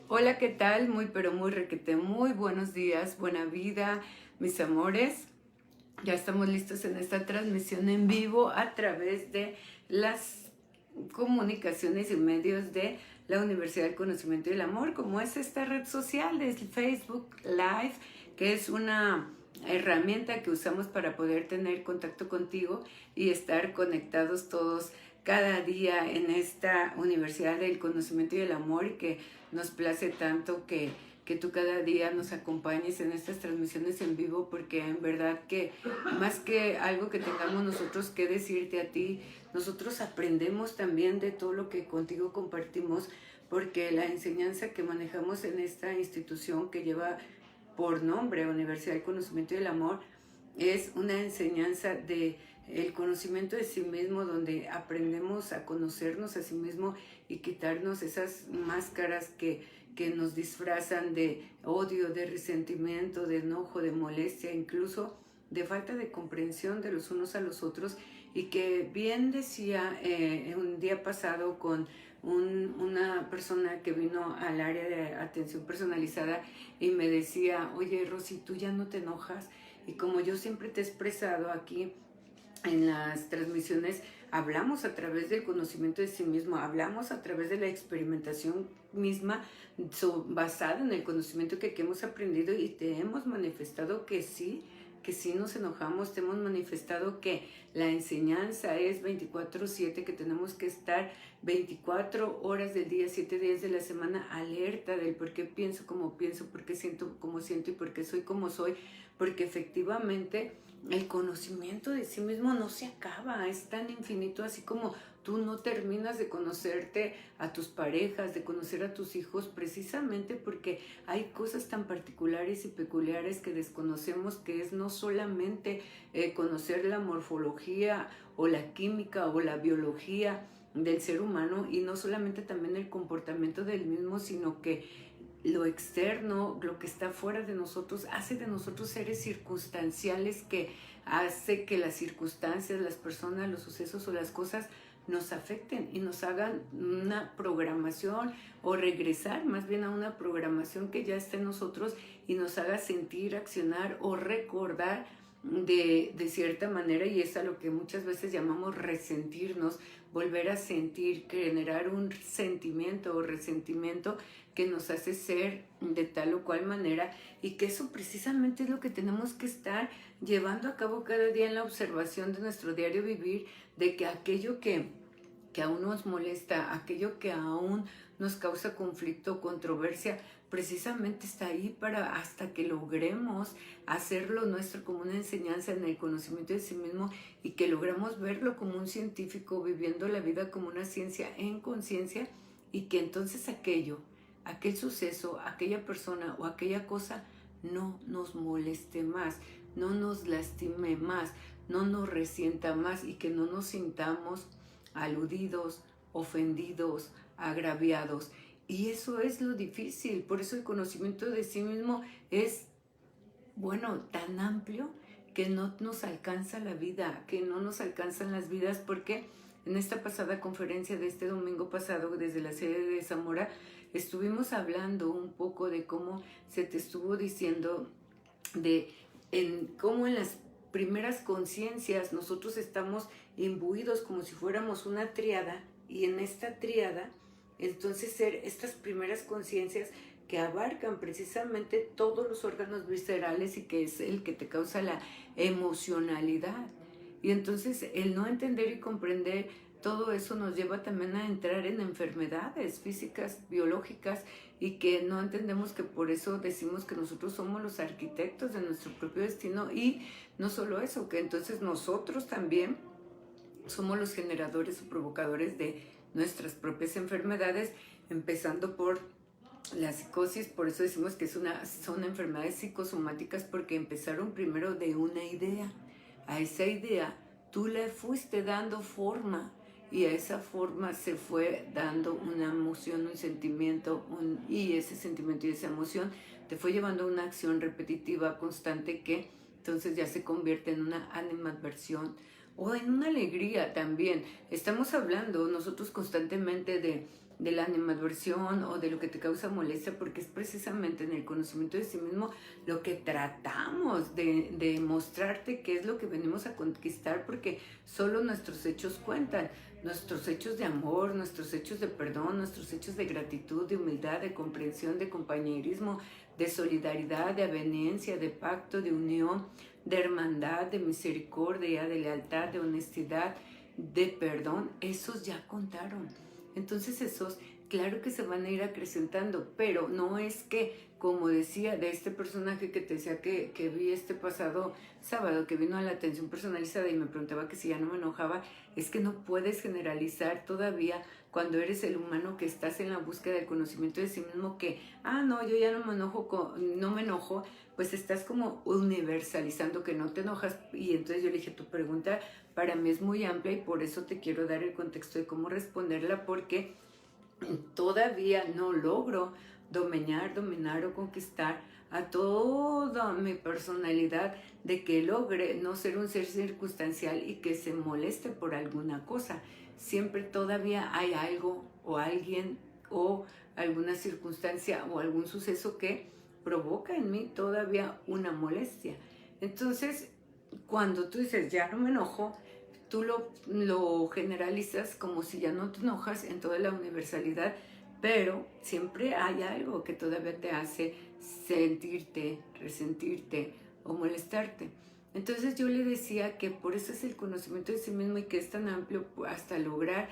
Hola, ¿qué tal? Muy, pero muy requete, muy buenos días, buena vida, mis amores. Ya estamos listos en esta transmisión en vivo a través de las comunicaciones y medios de la Universidad del Conocimiento y el Amor, como es esta red social de Facebook Live, que es una herramienta que usamos para poder tener contacto contigo y estar conectados todos cada día en esta Universidad del Conocimiento y el Amor, y que nos place tanto que tú cada día nos acompañes en estas transmisiones en vivo, porque en verdad que más que algo que tengamos nosotros que decirte a ti, nosotros aprendemos también de todo lo que contigo compartimos, porque la enseñanza que manejamos en esta institución que lleva por nombre Universidad del Conocimiento y el Amor es una enseñanza de el conocimiento de sí mismo, donde aprendemos a conocernos a sí mismo y quitarnos esas máscaras que nos disfrazan de odio, de resentimiento, de enojo, de molestia, incluso de falta de comprensión de los unos a los otros. Y que bien decía un día pasado con una persona que vino al área de atención personalizada y me decía: oye, Rosy, ¿tú ya no te enojas? Y como yo siempre te he expresado aquí en las transmisiones, hablamos a través del conocimiento de sí mismo, hablamos a través de la experimentación misma, basada en el conocimiento que hemos aprendido, y te hemos manifestado que sí nos enojamos, te hemos manifestado que la enseñanza es 24/7, que tenemos que estar 24 horas del día, 7 días de la semana alerta del por qué pienso como pienso, por qué siento como siento y por qué soy como soy, porque efectivamente el conocimiento de sí mismo no se acaba, es tan infinito, así como tú no terminas de conocerte a tus parejas, de conocer a tus hijos, precisamente porque hay cosas tan particulares y peculiares que desconocemos, que es no solamente conocer la morfología o la química o la biología del ser humano, y no solamente también el comportamiento del mismo, sino que lo externo, lo que está fuera de nosotros, hace de nosotros seres circunstanciales, que hace que las circunstancias, las personas, los sucesos o las cosas nos afecten y nos hagan una programación, o regresar más bien a una programación que ya está en nosotros y nos haga sentir, accionar o recordar de cierta manera. Y es a lo que muchas veces llamamos resentirnos, volver a sentir, generar un sentimiento o resentimiento que nos hace ser de tal o cual manera, y que eso precisamente es lo que tenemos que estar llevando a cabo cada día en la observación de nuestro diario vivir, de que aquello que aún nos molesta, aquello que aún nos causa conflicto, controversia, precisamente está ahí para, hasta que logremos hacerlo nuestro como una enseñanza en el conocimiento de sí mismo, y que logramos verlo como un científico viviendo la vida como una ciencia en conciencia, y que entonces aquel suceso, aquella persona o aquella cosa no nos moleste más, no nos lastime más, no nos resienta más, y que no nos sintamos aludidos, ofendidos, agraviados. Y eso es lo difícil. Por eso el conocimiento de sí mismo es, bueno, tan amplio, que no nos alcanza la vida, que no nos alcanzan las vidas, porque en esta pasada conferencia de este domingo pasado, desde la sede de Zamora, estuvimos hablando un poco de cómo se te estuvo diciendo cómo en las primeras conciencias nosotros estamos imbuidos como si fuéramos una tríada, y en esta tríada entonces ser estas primeras conciencias que abarcan precisamente todos los órganos viscerales, y que es el que te causa la emocionalidad. Y entonces el no entender y comprender todo eso nos lleva también a entrar en enfermedades físicas, biológicas, y que no entendemos, que por eso decimos que nosotros somos los arquitectos de nuestro propio destino. Y no solo eso, que entonces nosotros también somos los generadores o provocadores de nuestras propias enfermedades, empezando por la psicosis. Por eso decimos que son enfermedades psicosomáticas, porque empezaron primero de una idea. A esa idea tú le fuiste dando forma, y a esa forma se fue dando una emoción, un sentimiento, y ese sentimiento y esa emoción te fue llevando a una acción repetitiva, constante, que entonces ya se convierte en una animadversión o en una alegría también. Estamos hablando nosotros constantemente la animadversión o de lo que te causa molestia, porque es precisamente en el conocimiento de sí mismo lo que tratamos de mostrarte qué es lo que venimos a conquistar, porque solo nuestros hechos cuentan, nuestros hechos de amor, nuestros hechos de perdón, nuestros hechos de gratitud, de humildad, de comprensión, de compañerismo, de solidaridad, de aveniencia, de pacto, de unión, de hermandad, de misericordia, de lealtad, de honestidad, de perdón, esos ya contaron. Entonces esos, claro que se van a ir acrecentando, pero no es que, como decía de este personaje que te decía que vi este pasado sábado, que vino a la atención personalizada y me preguntaba que si ya no me enojaba, es que no puedes generalizar todavía cuando eres el humano que estás en la búsqueda del conocimiento de sí mismo que, no, yo ya no me enojo, pues estás como universalizando que no te enojas. Y entonces yo le dije, tu pregunta para mí es muy amplia y por eso te quiero dar el contexto de cómo responderla, porque todavía no logro dominar o conquistar a toda mi personalidad de que logre no ser un ser circunstancial y que se moleste por alguna cosa. Siempre todavía hay algo o alguien o alguna circunstancia o algún suceso que provoca en mí todavía una molestia. Entonces, cuando tú dices, ya no me enojo, tú lo generalizas como si ya no te enojas en toda la universalidad, pero siempre hay algo que todavía te hace sentirte, resentirte o molestarte. Entonces yo le decía que por eso es el conocimiento de sí mismo y que es tan amplio hasta lograr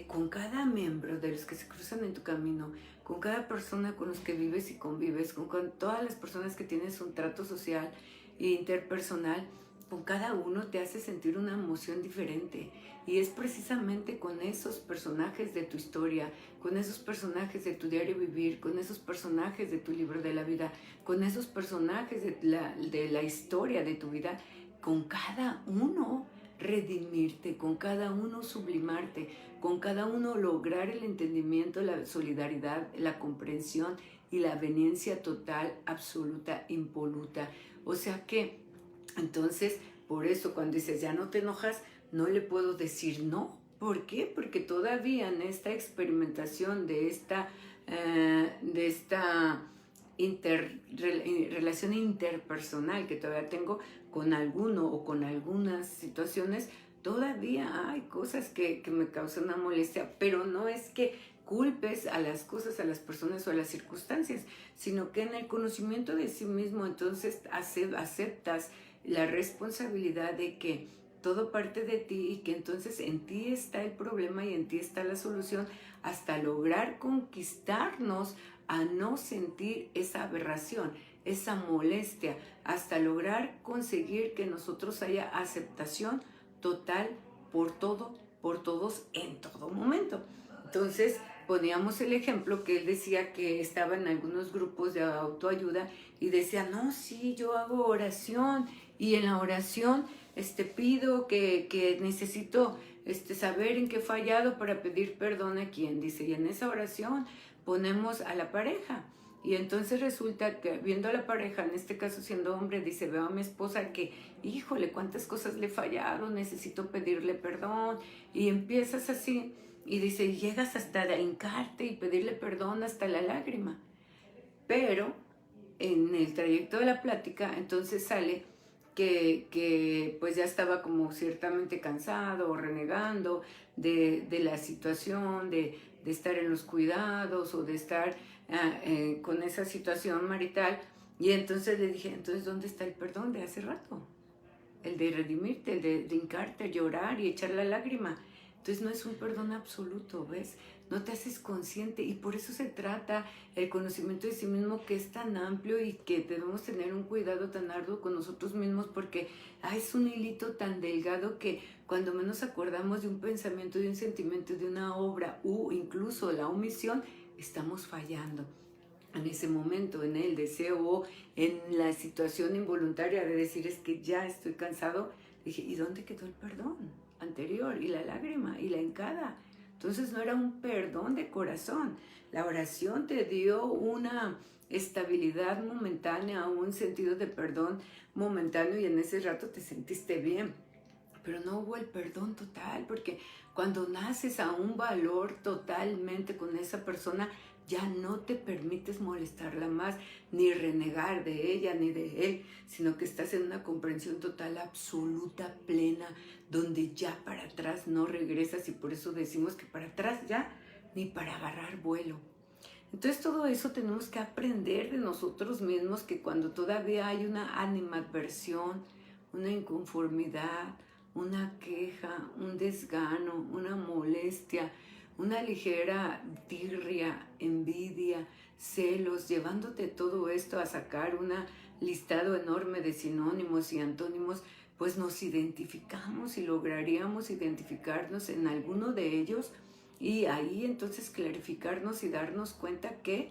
con cada miembro de los que se cruzan en tu camino, con cada persona con los que vives y convives, con todas las personas que tienes un trato social e interpersonal, con cada uno te hace sentir una emoción diferente. Y es precisamente con esos personajes de tu historia, con esos personajes de tu diario vivir, con esos personajes de tu libro de la vida, con esos personajes de la historia de tu vida, con cada uno redimirte, con cada uno sublimarte, con cada uno lograr el entendimiento, la solidaridad, la comprensión y la aveniencia total, absoluta, impoluta. O sea que, entonces, por eso cuando dices ya no te enojas, no le puedo decir no. ¿Por qué? Porque todavía en esta experimentación de esta relación interpersonal que todavía tengo con alguno o con algunas situaciones, todavía hay cosas que me causan una molestia, pero no es que culpes a las cosas, a las personas o a las circunstancias, sino que en el conocimiento de sí mismo entonces aceptas la responsabilidad de que todo parte de ti y que entonces en ti está el problema y en ti está la solución hasta lograr conquistarnos a no sentir esa aberración, esa molestia, hasta lograr conseguir que nosotros haya aceptación total por todo, por todos, en todo momento. Entonces poníamos el ejemplo que él decía que estaba en algunos grupos de autoayuda y decía, no, sí, yo hago oración y en la oración pido que necesito saber en qué he fallado para pedir perdón a quien, dice, y en esa oración ponemos a la pareja. Y entonces resulta que viendo a la pareja, en este caso siendo hombre, dice, veo a mi esposa que, híjole, cuántas cosas le he fallado, necesito pedirle perdón. Y empiezas así, y dice, y llegas hasta hincarte y pedirle perdón hasta la lágrima. Pero en el trayecto de la plática, entonces sale que pues ya estaba como ciertamente cansado o renegando de la situación, de estar en los cuidados o de estar con esa situación marital. Y entonces le dije, entonces, ¿dónde está el perdón de hace rato? El de redimirte, el de hincarte, llorar y echar la lágrima. Entonces no es un perdón absoluto, ¿ves? No te haces consciente y por eso se trata el conocimiento de sí mismo, que es tan amplio y que debemos tener un cuidado tan arduo con nosotros mismos, porque es un hilito tan delgado que cuando menos acordamos de un pensamiento, de un sentimiento, de una obra o incluso la omisión, estamos fallando. En ese momento, en el deseo o en la situación involuntaria de decir es que ya estoy cansado, dije, ¿y dónde quedó el perdón anterior? Y la lágrima y la hincada. Entonces no era un perdón de corazón. La oración te dio una estabilidad momentánea, un sentido de perdón momentáneo y en ese rato te sentiste bien. pero no hubo el perdón total, porque cuando naces a un valor totalmente con esa persona, ya no te permites molestarla más, ni renegar de ella ni de él, sino que estás en una comprensión total, absoluta, plena, donde ya para atrás no regresas, y por eso decimos que para atrás ya ni para agarrar vuelo. Entonces todo eso tenemos que aprender de nosotros mismos, que cuando todavía hay una animadversión, una inconformidad, una queja, un desgano, una molestia, una ligera tirria, envidia, celos, llevándote todo esto a sacar un listado enorme de sinónimos y antónimos, pues nos identificamos y lograríamos identificarnos en alguno de ellos, y ahí entonces clarificarnos y darnos cuenta que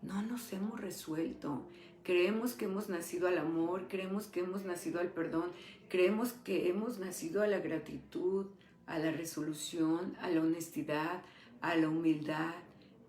no nos hemos resuelto. Creemos que hemos nacido al amor, creemos que hemos nacido al perdón, creemos que hemos nacido a la gratitud, a la resolución, a la honestidad, a la humildad.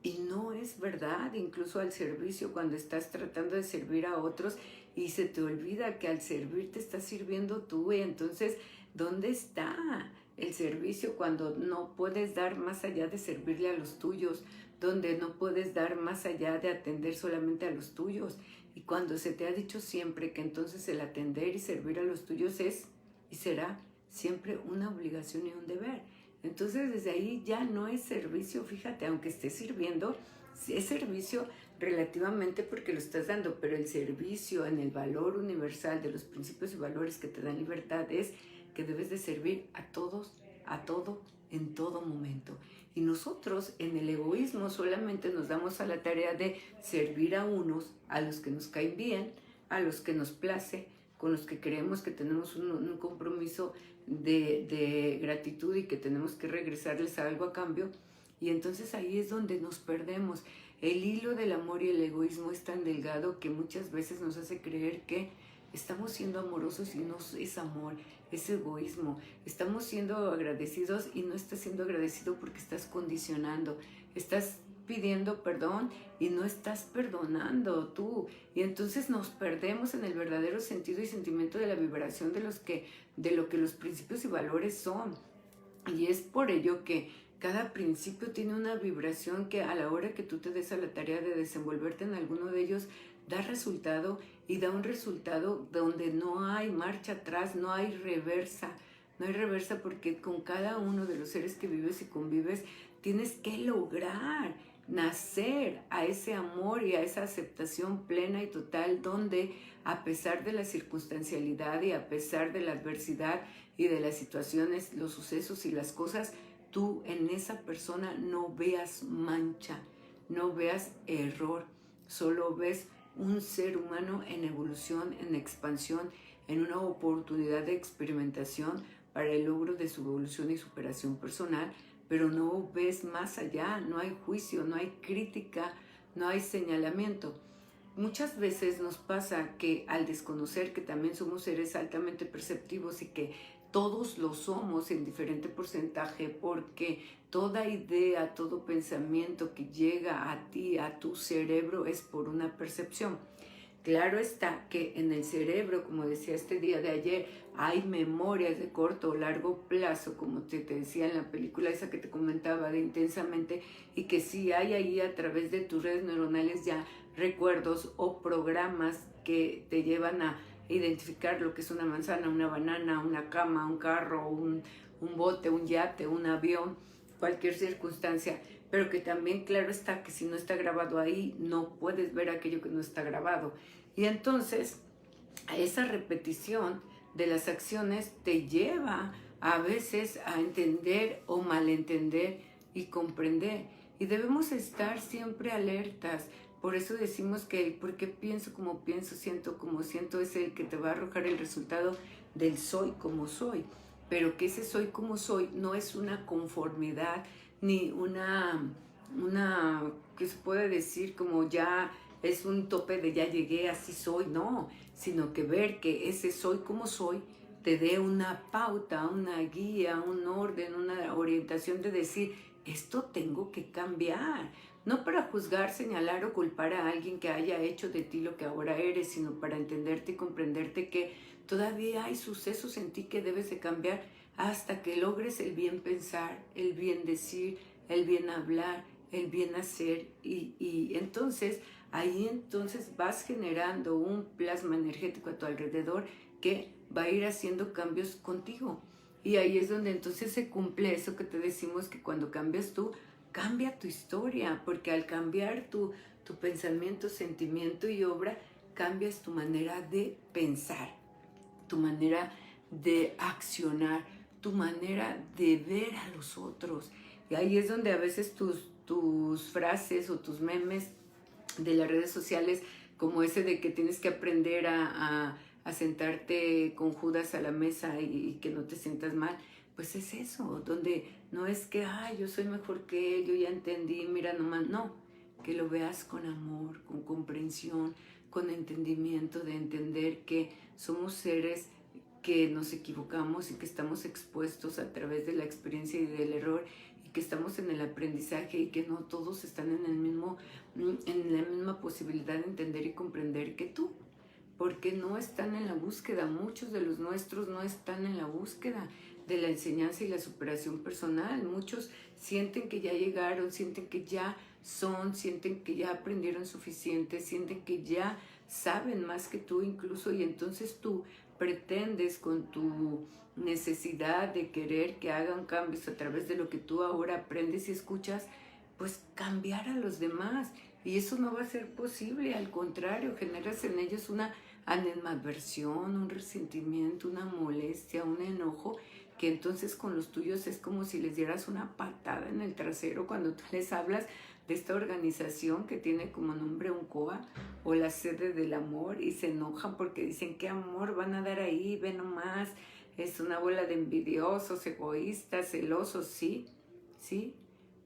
Y no es verdad, incluso al servicio, cuando estás tratando de servir a otros y se te olvida que al servir te estás sirviendo tú. Y entonces, ¿dónde está el servicio cuando no puedes dar más allá de servirle a los tuyos? Donde no puedes dar más allá de atender solamente a los tuyos. Y cuando se te ha dicho siempre que entonces el atender y servir a los tuyos es y será siempre una obligación y un deber. Entonces desde ahí ya no es servicio, fíjate, aunque estés sirviendo, es servicio relativamente porque lo estás dando, pero el servicio en el valor universal de los principios y valores que te dan libertad es que debes de servir a todos, a todo, en todo momento. Y nosotros en el egoísmo solamente nos damos a la tarea de servir a unos, a los que nos caen bien, a los que nos place, con los que creemos que tenemos un compromiso de gratitud y que tenemos que regresarles algo a cambio. Y entonces ahí es donde nos perdemos. El hilo del amor y el egoísmo es tan delgado que muchas veces nos hace creer que estamos siendo amorosos y no es amor, es egoísmo. Estamos siendo agradecidos y no estás siendo agradecido porque estás condicionando. Estás pidiendo perdón y no estás perdonando tú. Y entonces nos perdemos en el verdadero sentido y sentimiento de la vibración de lo que los principios y valores son. Y es por ello que cada principio tiene una vibración que a la hora que tú te des a la tarea de desenvolverte en alguno de ellos, da resultado, y da un resultado donde no hay marcha atrás, no hay reversa. No hay reversa porque con cada uno de los seres que vives y convives tienes que lograr nacer a ese amor y a esa aceptación plena y total, donde a pesar de la circunstancialidad y a pesar de la adversidad y de las situaciones, los sucesos y las cosas, tú en esa persona no veas mancha, no veas error, solo ves un ser humano en evolución, en expansión, en una oportunidad de experimentación para el logro de su evolución y superación personal, pero no ves más allá, no hay juicio, no hay crítica, no hay señalamiento. Muchas veces nos pasa que al desconocer que también somos seres altamente perceptivos y que todos lo somos en diferente porcentaje, porque toda idea, todo pensamiento que llega a ti, a tu cerebro, es por una percepción. Claro está que en el cerebro, como decía este día de ayer, hay memorias de corto o largo plazo, como te decía en la película esa que te comentaba de Intensamente, y que sí hay ahí a través de tus redes neuronales ya recuerdos o programas que te llevan a identificar lo que es una manzana, una banana, una cama, un carro, un bote, un yate, un avión, cualquier circunstancia, pero que también claro está que si no está grabado ahí, no puedes ver aquello que no está grabado. Y entonces, esa repetición de las acciones te lleva a veces a entender o malentender y comprender. Y debemos estar siempre alertas. Por eso decimos que el por qué pienso como pienso, siento como siento, es el que te va a arrojar el resultado del soy como soy. Pero que ese soy como soy no es una conformidad ni una que se puede decir como ya es un tope de ya llegué, así soy, no, sino que ver que ese soy como soy te dé una pauta, una guía, un orden, una orientación de decir, esto tengo que cambiar. no para juzgar, señalar o culpar a alguien que haya hecho de ti lo que ahora eres, sino para entenderte y comprenderte que todavía hay sucesos en ti que debes de cambiar hasta que logres el bien pensar, el bien decir, el bien hablar, el bien hacer. Y entonces, ahí entonces vas generando un plasma energético a tu alrededor que va a ir haciendo cambios contigo. Y ahí es donde entonces se cumple eso que te decimos, que cuando cambias tú, cambia tu historia, porque al cambiar tu pensamiento, sentimiento y obra, cambias tu manera de pensar, tu manera de accionar, tu manera de ver a los otros. Y ahí es donde a veces tus frases o tus memes de las redes sociales, como ese de que tienes que aprender a sentarte con Judas a la mesa y que no te sientas mal, pues es eso, donde no es que, ay, yo soy mejor que él, yo ya entendí, mira nomás, no, que lo veas con amor, con comprensión, con entendimiento, de entender que somos seres que nos equivocamos y que estamos expuestos a través de la experiencia y del error, y que estamos en el aprendizaje y que no todos están en la misma posibilidad de entender y comprender que tú, porque no están en la búsqueda, muchos de los nuestros no están en la búsqueda de la enseñanza y la superación personal. Muchos sienten que ya llegaron, sienten que ya son, sienten que ya aprendieron suficiente, sienten que ya saben más que tú incluso, y entonces tú pretendes con tu necesidad de querer que hagan cambios a través de lo que tú ahora aprendes y escuchas, pues cambiar a los demás. Y eso no va a ser posible, al contrario, generas en ellos una animadversión, un resentimiento, una molestia, un enojo, que entonces con los tuyos es como si les dieras una patada en el trasero cuando tú les hablas de esta organización que tiene como nombre UNCOA, o la sede del amor, y se enojan porque dicen, ¿qué amor van a dar ahí? Ve nomás, es una bola de envidiosos, egoístas, celosos, ¿sí? ¿Sí?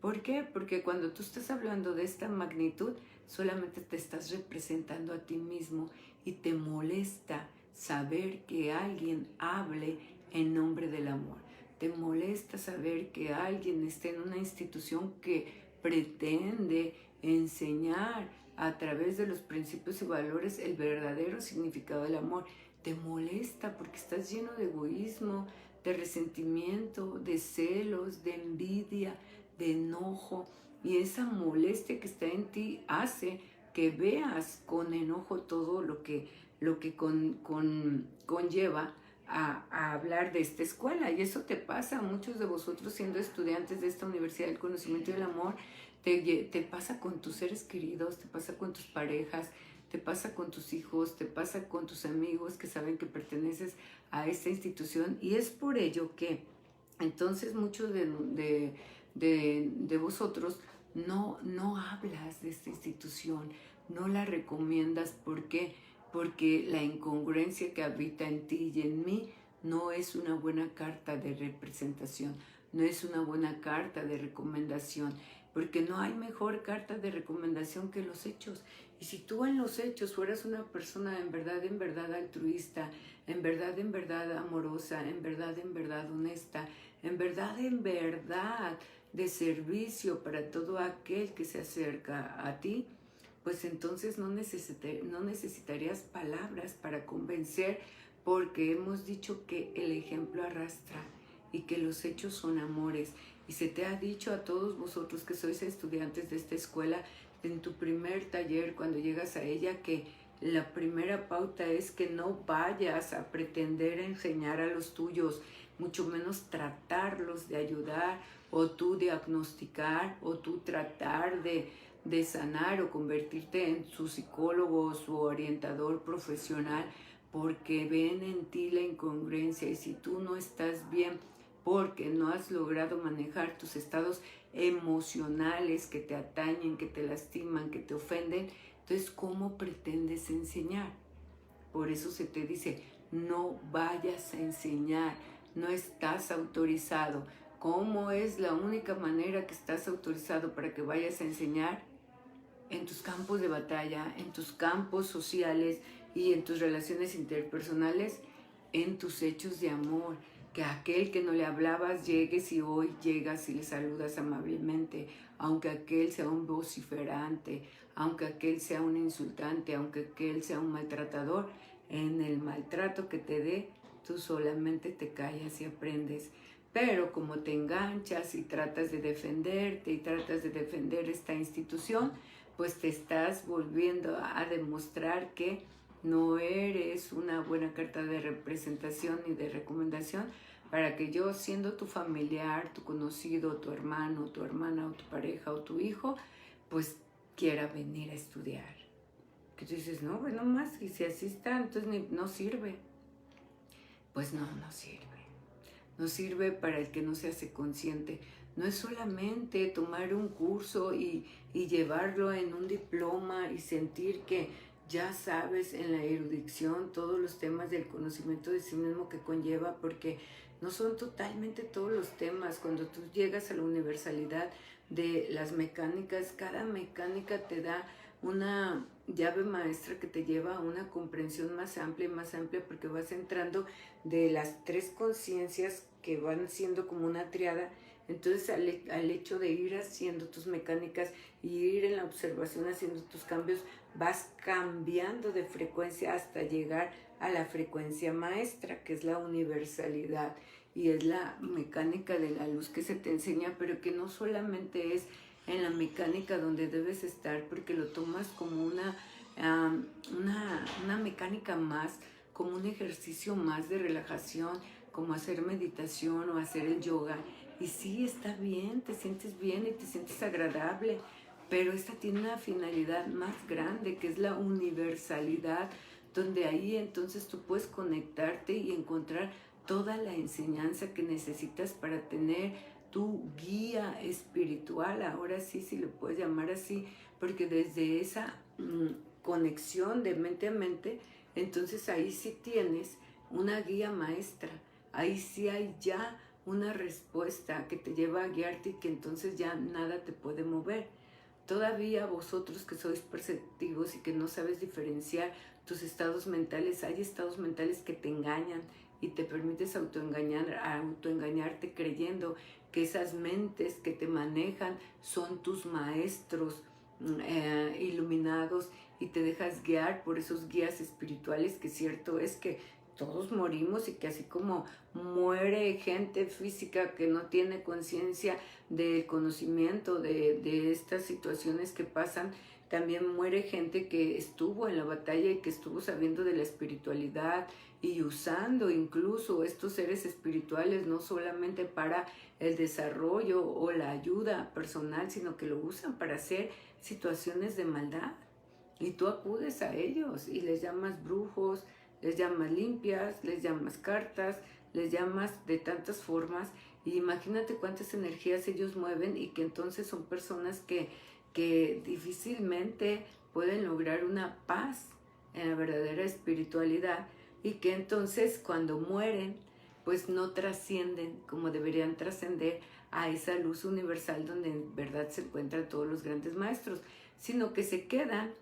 ¿Por qué? Porque cuando tú estás hablando de esta magnitud, solamente te estás representando a ti mismo, y te molesta saber que alguien hable en nombre del amor. Te molesta saber que alguien esté en una institución que pretende enseñar a través de los principios y valores el verdadero significado del amor. Te molesta porque estás lleno de egoísmo, de resentimiento, de celos, de envidia, de enojo, y esa molestia que está en ti hace que veas con enojo todo lo que conlleva a hablar de esta escuela. Y eso te pasa a muchos de vosotros siendo estudiantes de esta Universidad del Conocimiento y del Amor. Te pasa con tus seres queridos, te pasa con tus parejas, te pasa con tus hijos, te pasa con tus amigos que saben que perteneces a esta institución. Y es por ello que entonces muchos de vosotros no hablas de esta institución, no la recomiendas. ¿Por qué? Porque la incongruencia que habita en ti y en mí no es una buena carta de representación, no es una buena carta de recomendación, porque no hay mejor carta de recomendación que los hechos. Y si tú en los hechos fueras una persona en verdad altruista, en verdad amorosa, en verdad honesta, en verdad de servicio para todo aquel que se acerca a ti, pues entonces no necesitarías palabras para convencer, porque hemos dicho que el ejemplo arrastra y que los hechos son amores. Y se te ha dicho a todos vosotros que sois estudiantes de esta escuela, en tu primer taller, cuando llegas a ella, que la primera pauta es que no vayas a pretender enseñar a los tuyos, mucho menos tratarlos de ayudar, o tú diagnosticar, o tú tratar de sanar o convertirte en su psicólogo, su orientador profesional, porque ven en ti la incongruencia. Y si tú no estás bien porque no has logrado manejar tus estados emocionales que te atañen, que te lastiman, que te ofenden, entonces ¿cómo pretendes enseñar? Por eso se te dice, no vayas a enseñar, no estás autorizado. ¿Cómo es la única manera que estás autorizado para que vayas a enseñar? En tus campos de batalla, en tus campos sociales y en tus relaciones interpersonales, en tus hechos de amor. que aquel que no le hablabas llegues y hoy llegas y le saludas amablemente, aunque aquel sea un vociferante, aunque aquel sea un insultante, aunque aquel sea un maltratador, en el maltrato que te dé, tú solamente te callas y aprendes. Pero como te enganchas y tratas de defenderte y tratas de defender esta institución, pues te estás volviendo a demostrar que no eres una buena carta de representación ni de recomendación para que yo, siendo tu familiar, tu conocido, tu hermano, tu hermana o tu pareja o tu hijo, pues quiera venir a estudiar. Que tú dices, no, bueno, más, y si así está, entonces no sirve. Pues no sirve. No sirve para el que no se hace consciente. No es solamente tomar un curso y llevarlo en un diploma y sentir que ya sabes en la erudición todos los temas del conocimiento de sí mismo que conlleva, porque no son totalmente todos los temas. Cuando tú llegas a la universalidad de las mecánicas, cada mecánica te da una llave maestra que te lleva a una comprensión más amplia, porque vas entrando de las tres conciencias que van siendo como una triada. Entonces al hecho de ir haciendo tus mecánicas y ir en la observación haciendo tus cambios, vas cambiando de frecuencia hasta llegar a la frecuencia maestra, que es la universalidad, y es la mecánica de la luz que se te enseña, pero que no solamente es en la mecánica donde debes estar, porque lo tomas como una mecánica más, como un ejercicio más de relajación, como hacer meditación o hacer el yoga. Y sí, está bien, te sientes bien y te sientes agradable, pero esta tiene una finalidad más grande, que es la universalidad, donde ahí entonces tú puedes conectarte y encontrar toda la enseñanza que necesitas para tener tu guía espiritual. Ahora sí, si lo puedes llamar así, porque desde esa conexión de mente a mente, entonces ahí sí tienes una guía maestra, ahí sí hay ya una respuesta que te lleva a guiarte y que entonces ya nada te puede mover. Todavía vosotros que sois perceptivos y que no sabes diferenciar tus estados mentales, hay estados mentales que te engañan y te permites autoengañarte creyendo que esas mentes que te manejan son tus maestros iluminados, y te dejas guiar por esos guías espirituales, que cierto es que todos morimos y que así como muere gente física que no tiene conciencia del conocimiento de estas situaciones que pasan, también muere gente que estuvo en la batalla y que estuvo sabiendo de la espiritualidad y usando incluso estos seres espirituales no solamente para el desarrollo o la ayuda personal, sino que lo usan para hacer situaciones de maldad. Y tú acudes a ellos y les llamas brujos, les llamas limpias, les llamas cartas, les llamas de tantas formas. Y imagínate cuántas energías ellos mueven, y que entonces son personas que difícilmente pueden lograr una paz en la verdadera espiritualidad, y que entonces cuando mueren pues no trascienden como deberían trascender a esa luz universal donde en verdad se encuentran todos los grandes maestros, sino que se quedan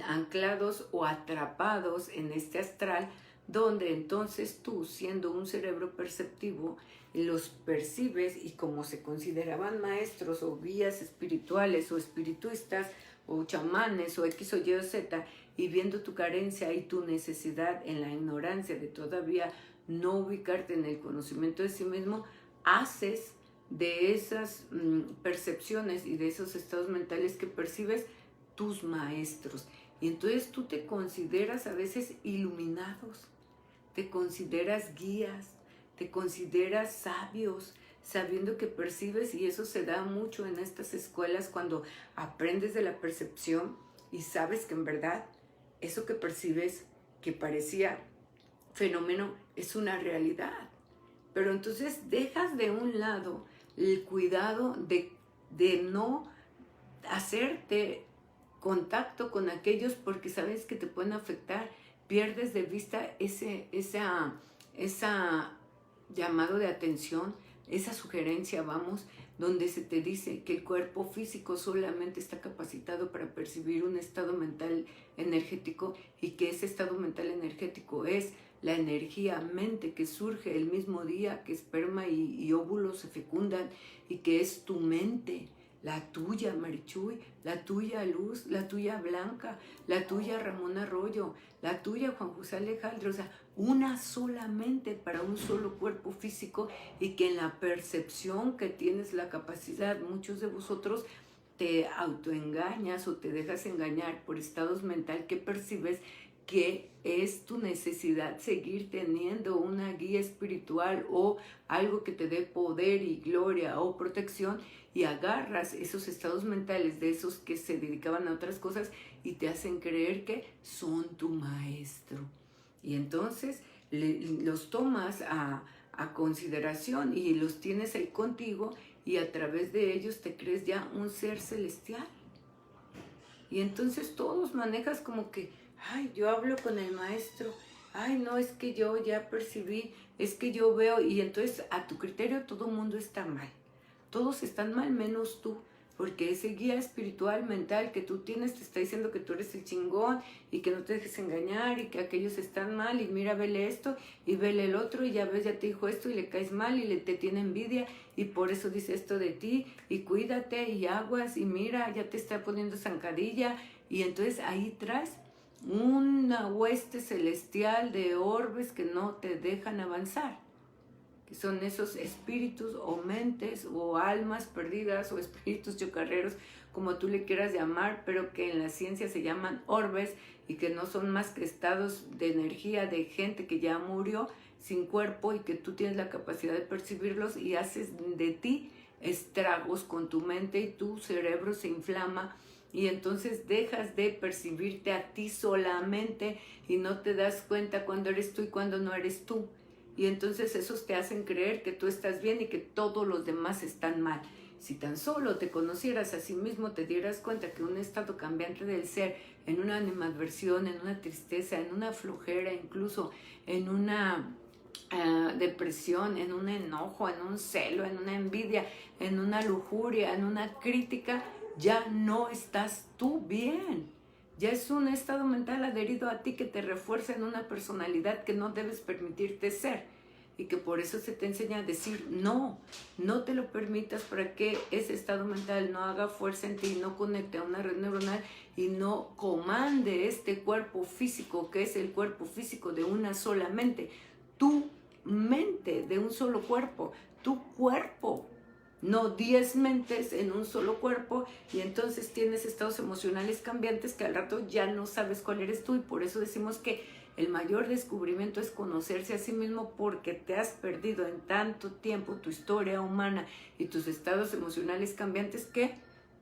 anclados o atrapados en este astral, donde entonces tú, siendo un cerebro perceptivo, los percibes, y como se consideraban maestros o guías espirituales o espiritistas o chamanes o X o Y o Z, y viendo tu carencia y tu necesidad en la ignorancia de todavía no ubicarte en el conocimiento de sí mismo, haces de esas percepciones y de esos estados mentales que percibes tus maestros. Y entonces tú te consideras a veces iluminados, te consideras guías, te consideras sabios, sabiendo que percibes, y eso se da mucho en estas escuelas cuando aprendes de la percepción y sabes que en verdad eso que percibes, que parecía fenómeno, es una realidad. Pero entonces dejas de un lado el cuidado de no hacerte contacto con aquellos porque sabes que te pueden afectar, pierdes de vista esa llamado de atención, esa sugerencia, vamos, donde se te dice que el cuerpo físico solamente está capacitado para percibir un estado mental energético y que ese estado mental energético es la energía mente que surge el mismo día que esperma y óvulos se fecundan y que es tu mente, la tuya Marichuy, la tuya Luz, la tuya Blanca, la tuya Ramón Arroyo, la tuya Juan José Alejandro, o sea, una solamente para un solo cuerpo físico y que en la percepción que tienes la capacidad, muchos de vosotros te autoengañas o te dejas engañar por estados mental que percibes que es tu necesidad seguir teniendo una guía espiritual o algo que te dé poder y gloria o protección y agarras esos estados mentales de esos que se dedicaban a otras cosas y te hacen creer que son tu maestro. Y entonces los tomas a consideración y los tienes ahí contigo y a través de ellos te crees ya un ser celestial. Y entonces todos manejas como que, ay, yo hablo con el maestro, ay, no, es que yo ya percibí, es que yo veo, y entonces a tu criterio todo el mundo está mal. Todos están mal menos tú, porque ese guía espiritual mental que tú tienes te está diciendo que tú eres el chingón y que no te dejes engañar y que aquellos están mal y mira, vele esto y vele el otro y ya ves, ya te dijo esto y le caes mal y te tiene envidia y por eso dice esto de ti y cuídate y aguas y mira, ya te está poniendo zancadilla y entonces ahí traes una hueste celestial de orbes que no te dejan avanzar. Son esos espíritus o mentes o almas perdidas o espíritus chocarreros, como tú le quieras llamar, pero que en la ciencia se llaman orbes y que no son más que estados de energía de gente que ya murió sin cuerpo y que tú tienes la capacidad de percibirlos y haces de ti estragos con tu mente y tu cerebro se inflama y entonces dejas de percibirte a ti solamente y no te das cuenta cuando eres tú y cuando no eres tú. Y entonces esos te hacen creer que tú estás bien y que todos los demás están mal. Si tan solo te conocieras a sí mismo, te dieras cuenta que un estado cambiante del ser, en una animadversión, en una tristeza, en una flojera, incluso en una depresión, en un enojo, en un celo, en una envidia, en una lujuria, en una crítica, ya no estás tú bien. Ya es un estado mental adherido a ti que te refuerza en una personalidad que no debes permitirte ser y que por eso se te enseña a decir no, no te lo permitas para que ese estado mental no haga fuerza en ti, no conecte a una red neuronal y no comande este cuerpo físico que es el cuerpo físico de una sola mente, tu mente de un solo cuerpo, tu cuerpo. No 10 mentes en un solo cuerpo y entonces tienes estados emocionales cambiantes que al rato ya no sabes cuál eres tú y por eso decimos que el mayor descubrimiento es conocerse a sí mismo porque te has perdido en tanto tiempo tu historia humana y tus estados emocionales cambiantes que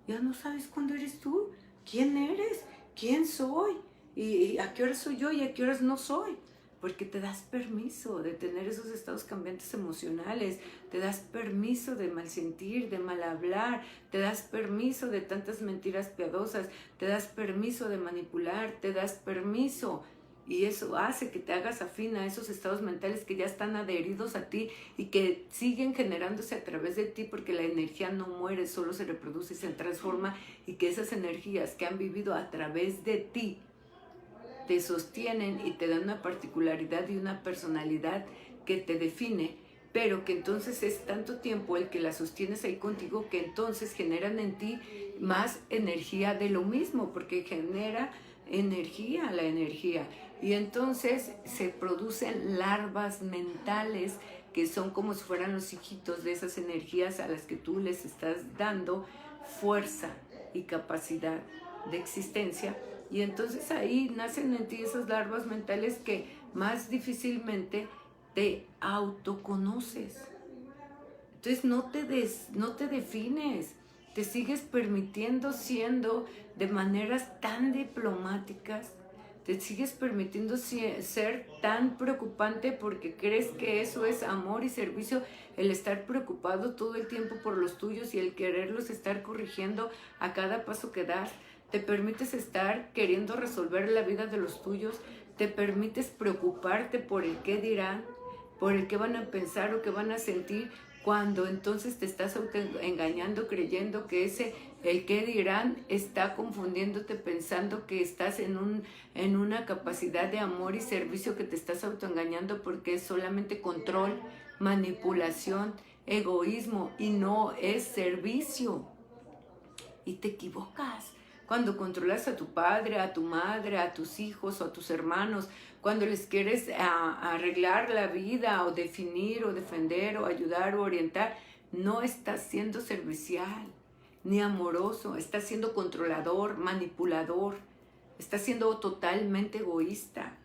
ya no sabes cuándo eres tú, quién eres, quién soy y a qué horas soy yo y a qué horas no soy. Porque te das permiso de tener esos estados cambiantes emocionales, te das permiso de mal sentir, de mal hablar, te das permiso de tantas mentiras piadosas, te das permiso de manipular, te das permiso. Y eso hace que te hagas afín a esos estados mentales que ya están adheridos a ti y que siguen generándose a través de ti porque la energía no muere, solo se reproduce y se transforma y que esas energías que han vivido a través de ti te sostienen y te dan una particularidad y una personalidad que te define, pero que entonces es tanto tiempo el que la sostienes ahí contigo que entonces generan en ti más energía de lo mismo, porque genera energía la energía. Y entonces se producen larvas mentales que son como si fueran los hijitos de esas energías a las que tú les estás dando fuerza y capacidad de existencia. Y entonces ahí nacen en ti esas larvas mentales que más difícilmente te autoconoces. Entonces no te defines, te sigues permitiendo siendo de maneras tan diplomáticas, te sigues permitiendo ser tan preocupante porque crees que eso es amor y servicio, el estar preocupado todo el tiempo por los tuyos y el quererlos estar corrigiendo a cada paso que das. Te permites estar queriendo resolver la vida de los tuyos, te permites preocuparte por el qué dirán, por el qué van a pensar o qué van a sentir, Cuando entonces te estás engañando creyendo que el qué dirán, está confundiéndote pensando que estás en una capacidad de amor y servicio, que te estás autoengañando porque es solamente control, manipulación, egoísmo y no es servicio. Y te equivocas cuando controlas a tu padre, a tu madre, a tus hijos o a tus hermanos, cuando les quieres arreglar la vida o definir o defender o ayudar o orientar. No estás siendo servicial ni amoroso, estás siendo controlador, manipulador, estás siendo totalmente egoísta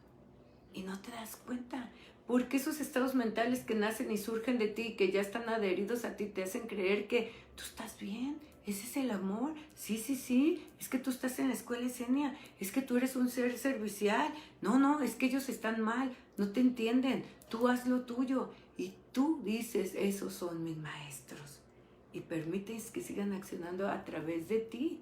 y no te das cuenta. Porque esos estados mentales que nacen y surgen de ti, que ya están adheridos a ti, te hacen creer que tú estás bien. Ese es el amor. Sí, sí, sí. Es que tú estás en la escuela Esenia. Es que tú eres un ser servicial. No, no, es que ellos están mal. No te entienden. Tú haz lo tuyo. Y tú dices, esos son mis maestros. Y permites que sigan accionando a través de ti.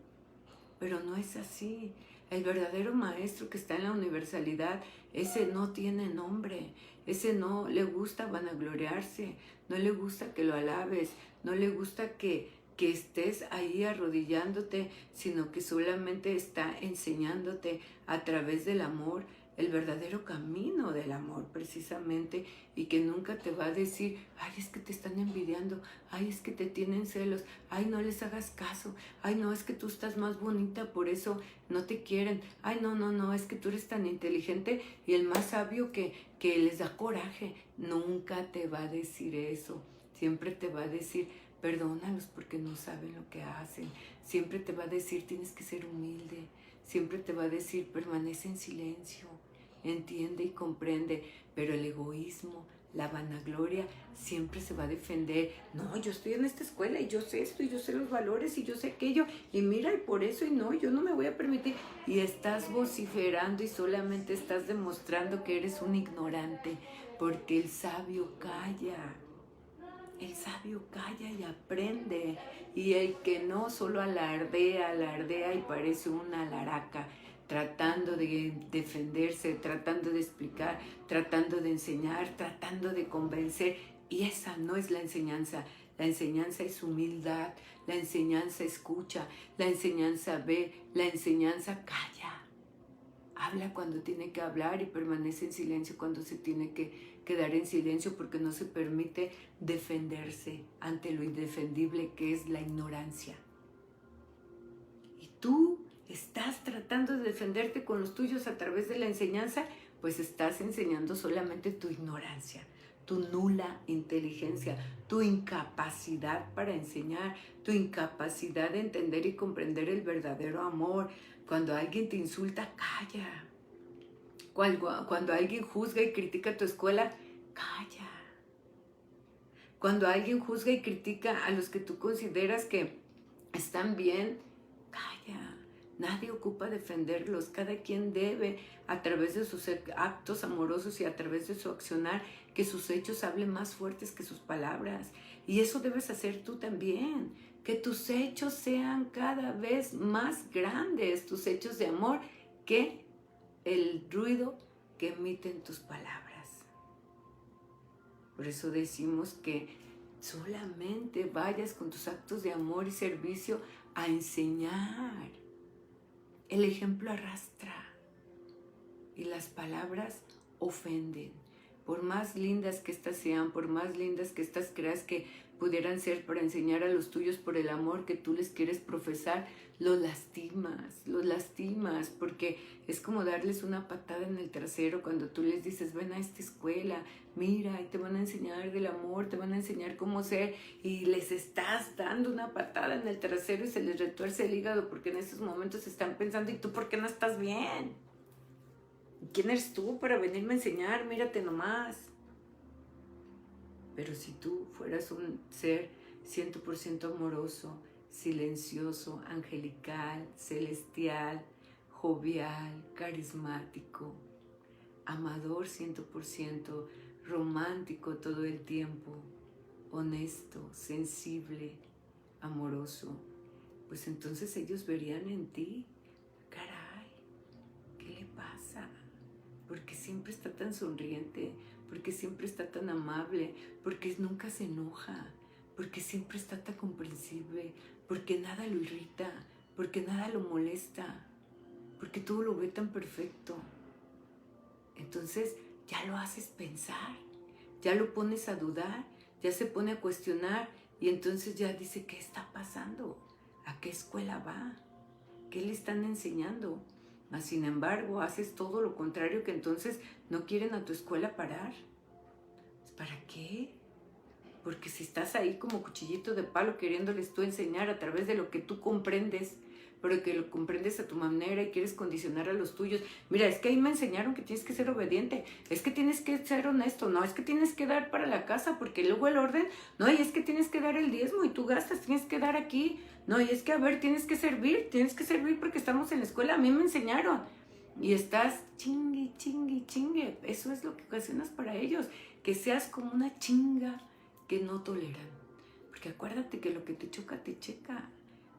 Pero no es así. El verdadero maestro que está en la universalidad, ese no tiene nombre. Ese no le gusta vanagloriarse, no le gusta que lo alabes, no le gusta que estés ahí arrodillándote, sino que solamente está enseñándote a través del amor, el verdadero camino del amor precisamente, y que nunca te va a decir, ay, es que te están envidiando, ay, es que te tienen celos, ay, no les hagas caso, ay, no, es que tú estás más bonita, por eso no te quieren, ay, no, no, no, es que tú eres tan inteligente y el más sabio que les da coraje. Nunca te va a decir eso, siempre te va a decir, perdónalos porque no saben lo que hacen, siempre te va a decir, tienes que ser humilde, siempre te va a decir, permanece en silencio, entiende y comprende, pero el egoísmo, la vanagloria, siempre se va a defender. No, yo estoy en esta escuela y yo sé esto y yo sé los valores y yo sé aquello y mira, y por eso, y no, yo no me voy a permitir. Y estás vociferando y solamente estás demostrando que eres un ignorante, porque el sabio calla. El sabio calla y aprende, y el que no solo alardea y parece una alaraca, tratando de defenderse, tratando de explicar, tratando de enseñar, tratando de convencer. Y esa no es la enseñanza. La enseñanza es humildad, la enseñanza escucha, la enseñanza ve, la enseñanza calla. Habla cuando tiene que hablar y permanece en silencio cuando se tiene que quedar en silencio, porque no se permite defenderse ante lo indefendible que es la ignorancia. Y tú estás tratando de defenderte con los tuyos a través de la enseñanza, pues estás enseñando solamente tu ignorancia, tu nula inteligencia, tu incapacidad para enseñar, tu incapacidad de entender y comprender el verdadero amor. Cuando alguien te insulta, calla. Cuando alguien juzga y critica tu escuela, calla. Cuando alguien juzga y critica a los que tú consideras que están bien, calla. Nadie ocupa defenderlos. Cada quien debe, a través de sus actos amorosos y a través de su accionar, que sus hechos hablen más fuertes que sus palabras. Y eso debes hacer tú también. Que tus hechos sean cada vez más grandes, tus hechos de amor, que el ruido que emiten tus palabras. Por eso decimos que solamente vayas con tus actos de amor y servicio a enseñar. El ejemplo arrastra y las palabras ofenden. Por más lindas que estas sean, por más lindas que estas creas que pudieran ser para enseñar a los tuyos por el amor que tú les quieres profesar, los lastimas, porque es como darles una patada en el trasero cuando tú les dices, ven a esta escuela, mira, y te van a enseñar del amor, te van a enseñar cómo ser, y les estás dando una patada en el trasero y se les retuerce el hígado, porque en esos momentos están pensando, ¿y tú por qué no estás bien? ¿Quién eres tú para venirme a enseñar? Mírate nomás. Pero si tú fueras un ser 100% amoroso, silencioso, angelical, celestial, jovial, carismático, amador 100%, romántico todo el tiempo, honesto, sensible, amoroso, pues entonces ellos verían en ti, caray, ¿qué le pasa? Porque siempre está tan sonriente, porque siempre está tan amable, porque nunca se enoja, porque siempre está tan comprensible, porque nada lo irrita, porque nada lo molesta, porque todo lo ve tan perfecto. Entonces ya lo haces pensar, ya lo pones a dudar, ya se pone a cuestionar y entonces ya dice, ¿qué está pasando? ¿A qué escuela va? ¿Qué le están enseñando? Mas sin embargo, haces todo lo contrario, que entonces no quieren a tu escuela parar. ¿Para qué? Porque si estás ahí como cuchillito de palo queriéndoles tú enseñar a través de lo que tú comprendes, pero que lo comprendes a tu manera y quieres condicionar a los tuyos. Mira, es que ahí me enseñaron que tienes que ser obediente, es que tienes que ser honesto, no, es que tienes que dar para la casa, porque luego el orden, no, y es que tienes que dar el diezmo y tú gastas, tienes que dar aquí, no, y es que a ver, tienes que servir porque estamos en la escuela, a mí me enseñaron. Y estás chingue, chingue, chingue. Eso es lo que ocasionas para ellos, que seas como una chinga que no toleran. Porque acuérdate que lo que te choca, te checa.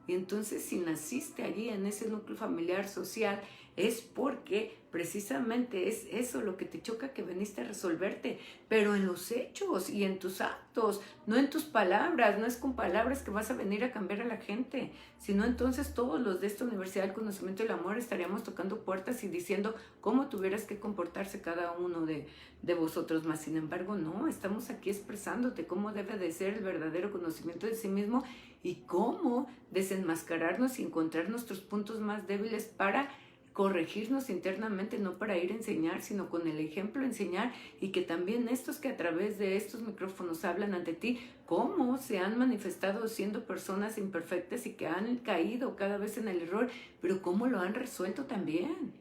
Y entonces si naciste allí en ese núcleo familiar social, es porque precisamente es eso lo que te choca, que veniste a resolverte, pero en los hechos y en tus actos, no en tus palabras. No es con palabras que vas a venir a cambiar a la gente, sino entonces todos los de esta Universidad del Conocimiento y el Amor estaríamos tocando puertas y diciendo cómo tuvieras que comportarse cada uno de vosotros. Más sin embargo, no, estamos aquí expresándote cómo debe de ser el verdadero conocimiento de sí mismo y cómo desenmascararnos y encontrar nuestros puntos más débiles para corregirnos internamente, no para ir a enseñar, sino con el ejemplo enseñar, y que también estos que a través de estos micrófonos hablan ante ti, cómo se han manifestado siendo personas imperfectas y que han caído cada vez en el error, pero cómo lo han resuelto también.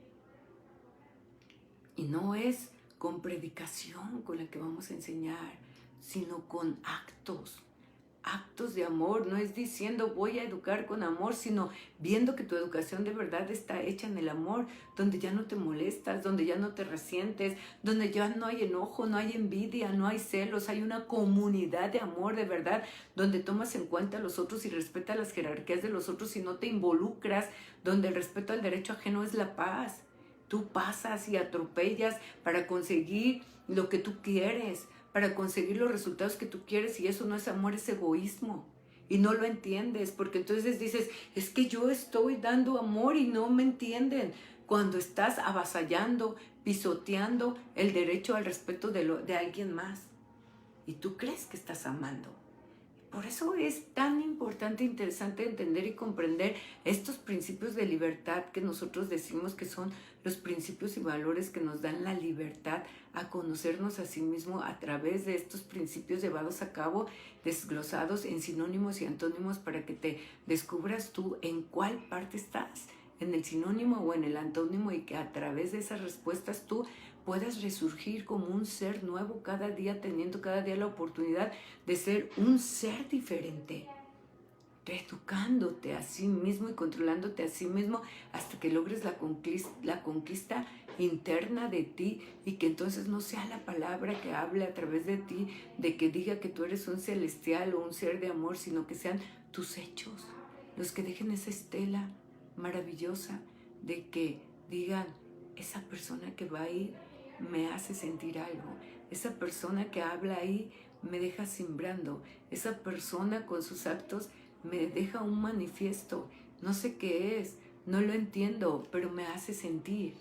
Y no es con predicación con la que vamos a enseñar, sino con actos de amor. No es diciendo voy a educar con amor, sino viendo que tu educación de verdad está hecha en el amor, donde ya no te molestas, donde ya no te resientes, donde ya no hay enojo, no hay envidia, no hay celos, hay una comunidad de amor de verdad, donde tomas en cuenta a los otros y respetas las jerarquías de los otros y no te involucras, donde el respeto al derecho ajeno es la paz. Tú pasas y atropellas para conseguir lo que tú quieres, para conseguir los resultados que tú quieres, y eso no es amor, es egoísmo. Y no lo entiendes, porque entonces dices, es que yo estoy dando amor y no me entienden. Cuando estás avasallando, pisoteando el derecho al respeto de alguien más. Y tú crees que estás amando. Por eso es tan importante e interesante entender y comprender estos principios de libertad que nosotros decimos que son los principios y valores que nos dan la libertad a conocernos a sí mismo a través de estos principios llevados a cabo, desglosados en sinónimos y antónimos, para que te descubras tú en cuál parte estás, en el sinónimo o en el antónimo, y que a través de esas respuestas tú puedas resurgir como un ser nuevo cada día, teniendo cada día la oportunidad de ser un ser diferente, reeducándote a sí mismo y controlándote a sí mismo hasta que logres la conquista interna de ti, y que entonces no sea la palabra que hable a través de ti, de que diga que tú eres un celestial o un ser de amor, sino que sean tus hechos los que dejen esa estela maravillosa de que digan, esa persona que va ahí me hace sentir algo, esa persona que habla ahí me deja simbrando, esa persona con sus actos me deja un manifiesto, no sé qué es, no lo entiendo, pero me hace sentir.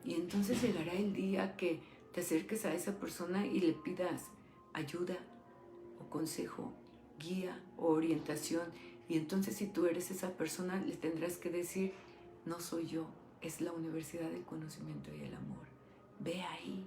Y entonces llegará el día que te acerques a esa persona y le pidas ayuda o consejo, guía o orientación. Y entonces si tú eres esa persona, le tendrás que decir, no soy yo, es la Universidad del Conocimiento y el Amor. Ve ahí.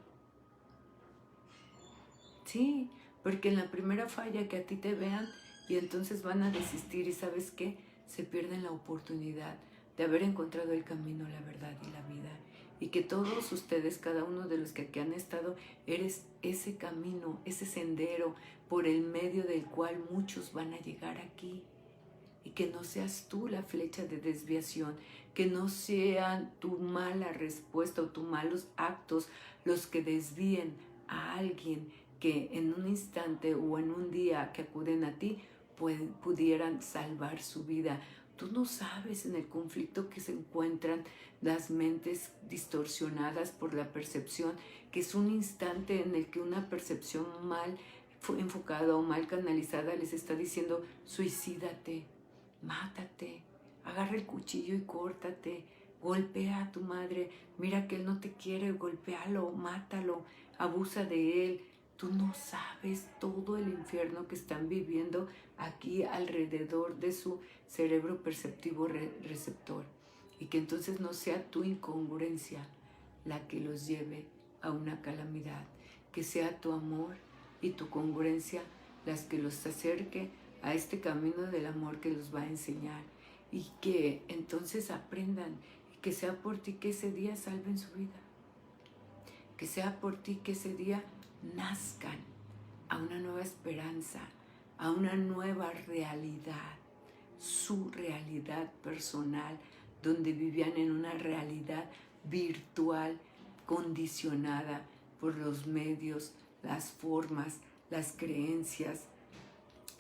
Sí, porque en la primera falla que a ti te vean, y entonces van a desistir, y ¿sabes qué? Se pierden la oportunidad de haber encontrado el camino, la verdad y la vida. Y que todos ustedes, cada uno de los que aquí han estado, eres ese camino, ese sendero por el medio del cual muchos van a llegar aquí. Y que no seas tú la flecha de desviación, que no sean tu mala respuesta o tus malos actos los que desvíen a alguien que en un instante o en un día que acuden a ti pudieran salvar su vida. Tú no sabes en el conflicto que se encuentran las mentes distorsionadas por la percepción, que es un instante en el que una percepción mal enfocada o mal canalizada les está diciendo: suicídate, mátate, agarra el cuchillo y córtate, golpea a tu madre, mira que él no te quiere, golpéalo, mátalo, abusa de él. Tú no sabes todo el infierno que están viviendo aquí alrededor de su cerebro perceptivo receptor, y que entonces no sea tu incongruencia la que los lleve a una calamidad, que sea tu amor y tu congruencia las que los acerque a este camino del amor que los va a enseñar, y que entonces aprendan, y que sea por ti que ese día salven su vida, que sea por ti que ese día nazcan a una nueva esperanza, a una nueva realidad, su realidad personal, donde vivían en una realidad virtual condicionada por los medios, las formas, las creencias,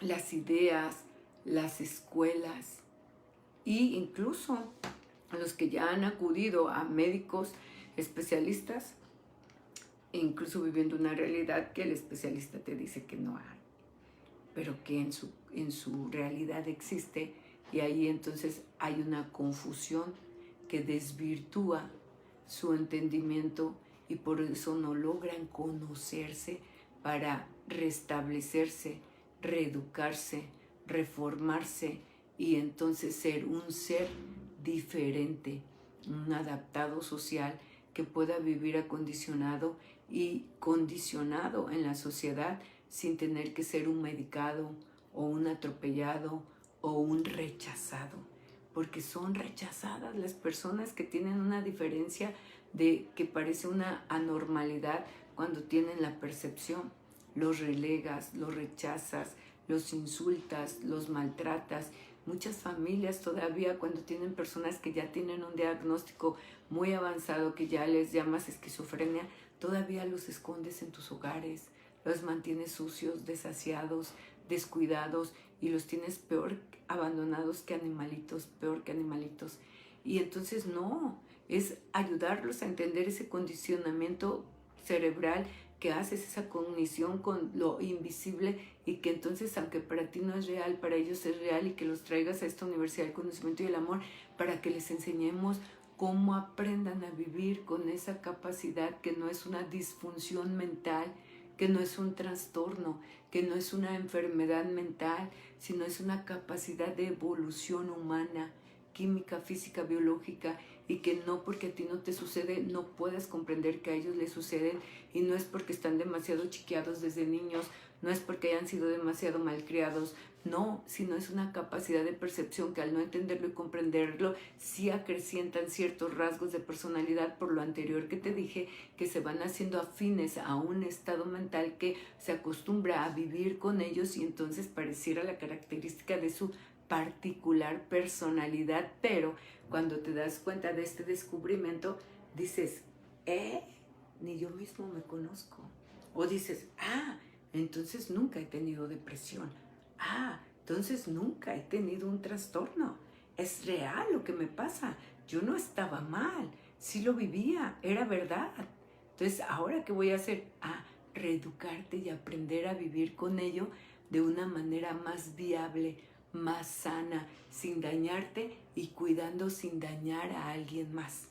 las ideas, las escuelas, e incluso los que ya han acudido a médicos especialistas, incluso viviendo una realidad que el especialista te dice que no hay, pero que en su realidad existe, y ahí entonces hay una confusión que desvirtúa su entendimiento, y por eso no logran conocerse para restablecerse, reeducarse, reformarse, y entonces ser un ser diferente, un adaptado social que pueda vivir acondicionado y condicionado en la sociedad sin tener que ser un medicado o un atropellado o un rechazado, porque son rechazadas las personas que tienen una diferencia de que parece una anormalidad cuando tienen la percepción. Los relegas, los rechazas, los insultas, los maltratas. Muchas familias todavía, cuando tienen personas que ya tienen un diagnóstico muy avanzado, que ya les llamas esquizofrenia, todavía los escondes en tus hogares, los mantienes sucios, desasiados, descuidados, y los tienes peor abandonados que animalitos, peor que animalitos. Y entonces no, es ayudarlos a entender ese condicionamiento cerebral que haces, esa cognición con lo invisible, y que entonces, aunque para ti no es real, para ellos es real, y que los traigas a esta universidad del conocimiento y el amor para que les enseñemos cómo aprendan a vivir con esa capacidad, que no es una disfunción mental, que no es un trastorno, que no es una enfermedad mental, sino es una capacidad de evolución humana, química, física, biológica, y que no porque a ti no te sucede no puedas comprender que a ellos les suceden, y no es porque están demasiado chiqueados desde niños, no es porque hayan sido demasiado malcriados, no, sino es una capacidad de percepción que al no entenderlo y comprenderlo, sí acrecientan ciertos rasgos de personalidad, por lo anterior que te dije, que se van haciendo afines a un estado mental que se acostumbra a vivir con ellos, y entonces pareciera la característica de su particular personalidad. Pero cuando te das cuenta de este descubrimiento, dices, ni yo mismo me conozco. O dices, entonces nunca he tenido depresión. Entonces nunca he tenido un trastorno. Es real lo que me pasa. Yo no estaba mal. Sí lo vivía. Era verdad. Entonces, ¿ahora qué voy a hacer? Reeducarte y aprender a vivir con ello de una manera más viable, más sana, sin dañarte, y cuidando sin dañar a alguien más.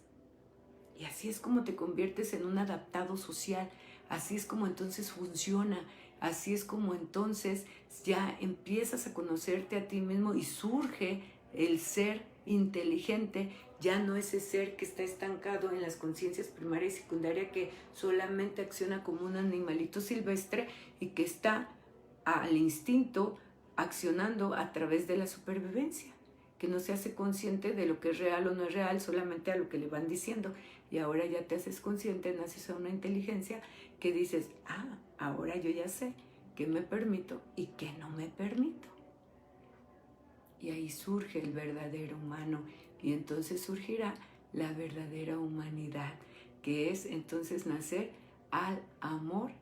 Y así es como te conviertes en un adaptado social. Así es como entonces funciona. Así es como entonces ya empiezas a conocerte a ti mismo, y surge el ser inteligente. Ya no ese ser que está estancado en las conciencias primaria y secundaria, que solamente acciona como un animalito silvestre y que está al instinto accionando a través de la supervivencia, que no se hace consciente de lo que es real o no es real, solamente a lo que le van diciendo. Y ahora ya te haces consciente, naces a una inteligencia que dices, ahora yo ya sé qué me permito y qué no me permito. Y ahí surge el verdadero humano, y entonces surgirá la verdadera humanidad, que es entonces nacer al amor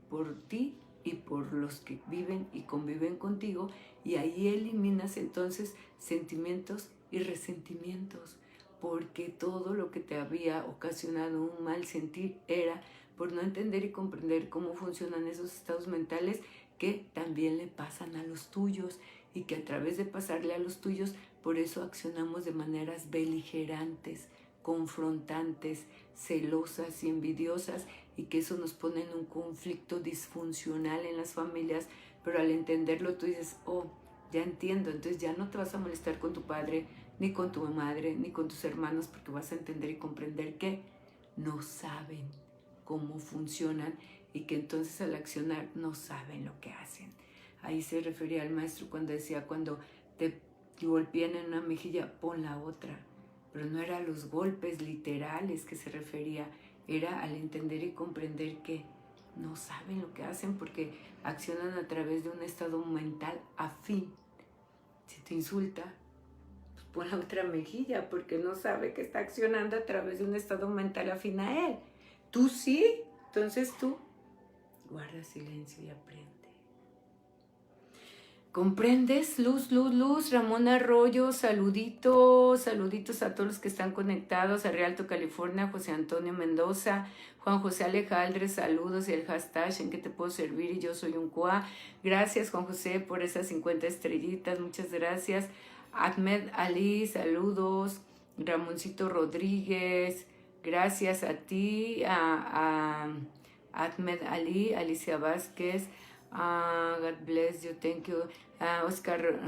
por ti y por los que viven y conviven contigo, y ahí eliminas entonces sentimientos y resentimientos, porque todo lo que te había ocasionado un mal sentir era por no entender y comprender cómo funcionan esos estados mentales que también le pasan a los tuyos y que a través de pasarle a los tuyos, por eso accionamos de maneras beligerantes, confrontantes, celosas y envidiosas, y que eso nos pone en un conflicto disfuncional en las familias, pero al entenderlo tú dices, oh, ya entiendo, entonces ya no te vas a molestar con tu padre, ni con tu madre, ni con tus hermanos, porque vas a entender y comprender que no saben cómo funcionan y que entonces al accionar no saben lo que hacen. Ahí se refería al maestro cuando decía, cuando te golpean en una mejilla, pon la otra. Pero no eran los golpes literales que se refería, era al entender y comprender que no saben lo que hacen porque accionan a través de un estado mental afín. Si te insulta, pues pon la otra mejilla porque no sabe que está accionando a través de un estado mental afín a él. Tú sí, entonces tú guarda silencio y aprende. ¿Comprendes? Luz, luz, luz. Ramón Arroyo, saluditos, saluditos a todos los que están conectados, a Rialto, California, José Antonio Mendoza, Juan José Alejandre, saludos y el hashtag en que te puedo servir y yo soy un cuá. Gracias Juan José por esas 50 estrellitas, muchas gracias. Ahmed Ali, saludos. Ramoncito Rodríguez, gracias a ti, a Ahmed Ali, Alicia Vázquez, God bless you, thank you. Oscar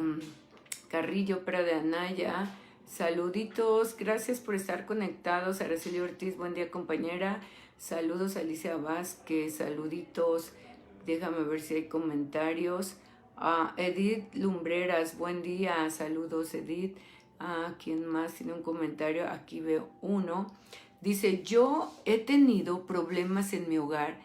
Carrillo, Pera de Anaya, saluditos, gracias por estar conectados. Araceli Ortiz, buen día compañera. Saludos Alicia Vázquez, saluditos. Déjame ver si hay comentarios. Edith Lumbreras, buen día, saludos Edith. ¿Quién más tiene un comentario? Aquí veo uno. Dice, yo he tenido problemas en mi hogar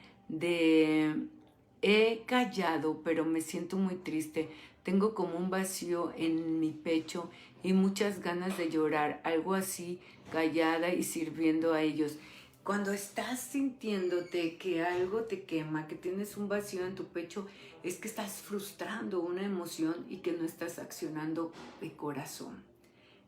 he callado, pero me siento muy triste. Tengo como un vacío en mi pecho y muchas ganas de llorar, algo así, callada y sirviendo a ellos. Cuando estás sintiéndote que algo te quema, que tienes un vacío en tu pecho, es que estás frustrando una emoción y que no estás accionando de corazón,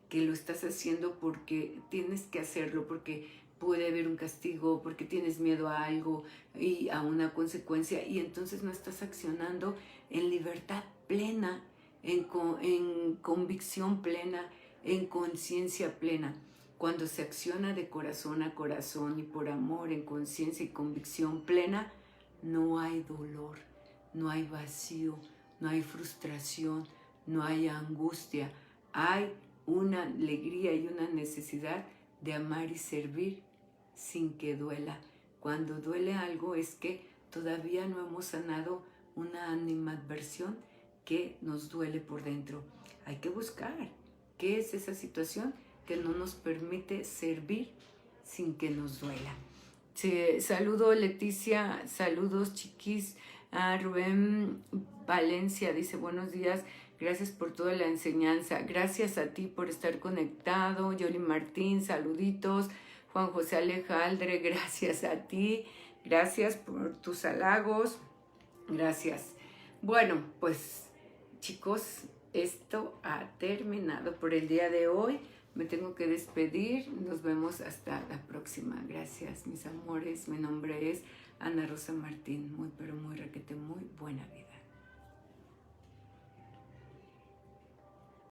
que lo estás haciendo porque tienes que hacerlo, porque puede haber un castigo, porque tienes miedo a algo y a una consecuencia, y entonces no estás accionando en libertad plena, en convicción plena, en conciencia plena. Cuando se acciona de corazón a corazón y por amor, en conciencia y convicción plena, no hay dolor, no hay vacío, no hay frustración, no hay angustia, hay una alegría y una necesidad de amar y servir sin que duela. Cuando duele algo es que todavía no hemos sanado una animadversión que nos duele por dentro. Hay que buscar qué es esa situación que no nos permite servir sin que nos duela. Saludo Leticia, saludos chiquis. Rubén Valencia dice buenos días, gracias por toda la enseñanza, gracias a ti por estar conectado. Yoli Martín, saluditos. Juan José Alejandre, gracias a ti, gracias por tus halagos, gracias. Bueno, pues chicos, esto ha terminado por el día de hoy. Me tengo que despedir, nos vemos hasta la próxima. Gracias, mis amores, mi nombre es Ana Rosa Martín, muy pero muy